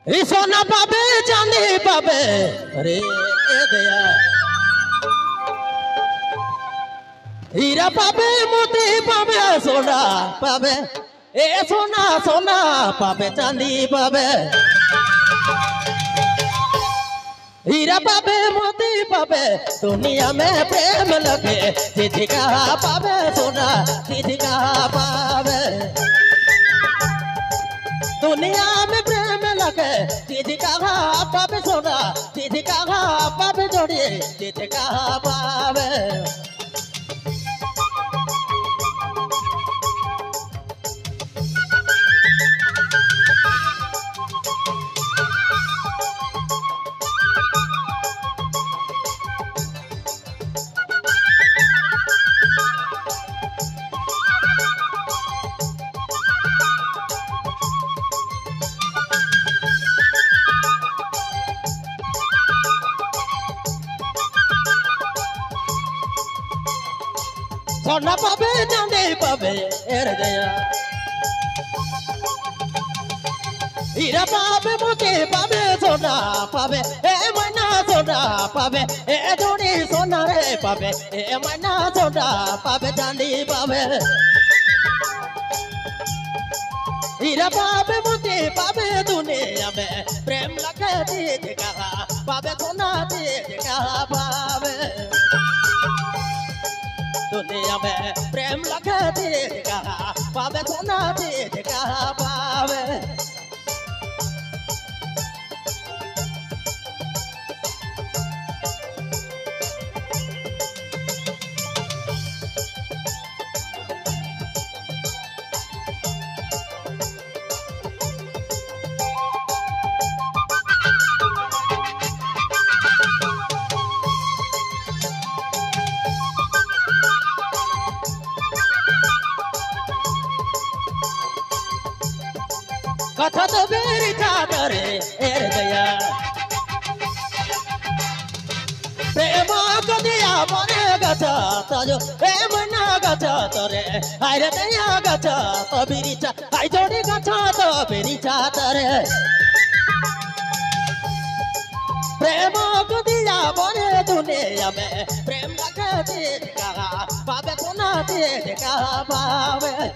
सोना पावे चांदी पावे अरे दया हीरा पावे मोती पावे सोना पावे ए सोना सोना पावे चांदी पावे हीरा पावे मोती पावे दुनिया में प्रेम लगे चिट्ठी का पावे सोना चिट्ठी का पावे दुनिया में प्रेम लगे चिट्ठी का पावे सोना चिट्ठी का पावे जोड़ी चिट्ठी का पावे सोना पावे चांदी पावे दया हीरा पावे मोती पावे सोना पावे ए मना सोना पावे ए जोड़ी सोना रे पावे ए मना सोना पावे चांदी पावे हीरा पावे मोती पावे दुनिया में प्रेम लगे चिट्ठी का पावे सोना चिट्ठी का पावे दुनिया में प्रेम लगे चिट्ठी का पावे सोना चिट्ठी का पावे कथा तो मेरी चादर दया प्रेम को दिया मने गचा तो प्रेम ना गचा तोरे हाय दया गचा तो मेरी चा हाय जोड़ी गचा तो मेरी चादर प्रेम को दिया मने दुनिया में प्रेम लगे चिट्ठी का पावे सोना चिट्ठी का पावे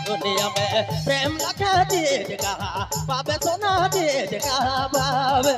दुनिया में प्रेम लगे चिट्ठी का पावे सोना चिट्ठी का पावे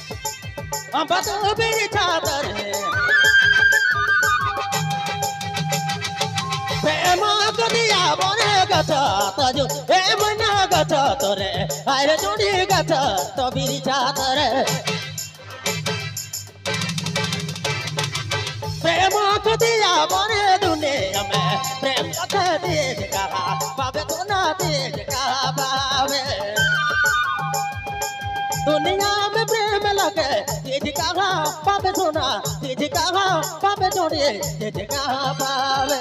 तो मेरी चादर प्रेम को दिया मने गचा तो प्रेम ना गचा तोरे हाय जोड़ी गचा तो मेरी चादर प्रेम को दिया मने दुनिया में प्रेम लगे चिट्ठी का पावे सोना चिट्ठी का पावे दुनिया में प्रेम लगे चिट्ठी का पावे सोना चिट्ठी का पावे जोड़ी चिट्ठी का पावे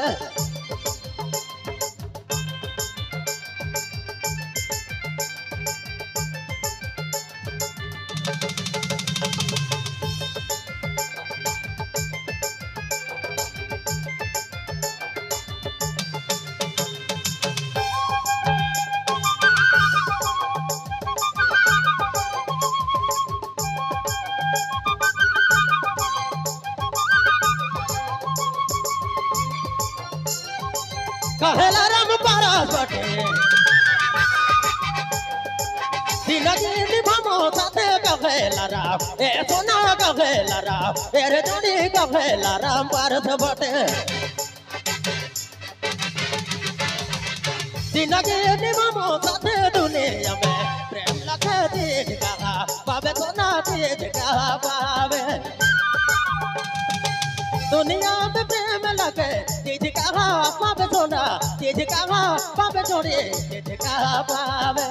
कहेला राम पारस बटे जिंदगी निभामो साथे कहेला राम ए सोना कहेला राम रे जोड़ी कहेला राम पारस बटे जिंदगी निभामो साथे दुनिया में प्रेम दुनिया में प्रेम लगे चीज कहाँ पावे सोना चीज कहाँ पावे छोड़िए चीज कहाँ पावे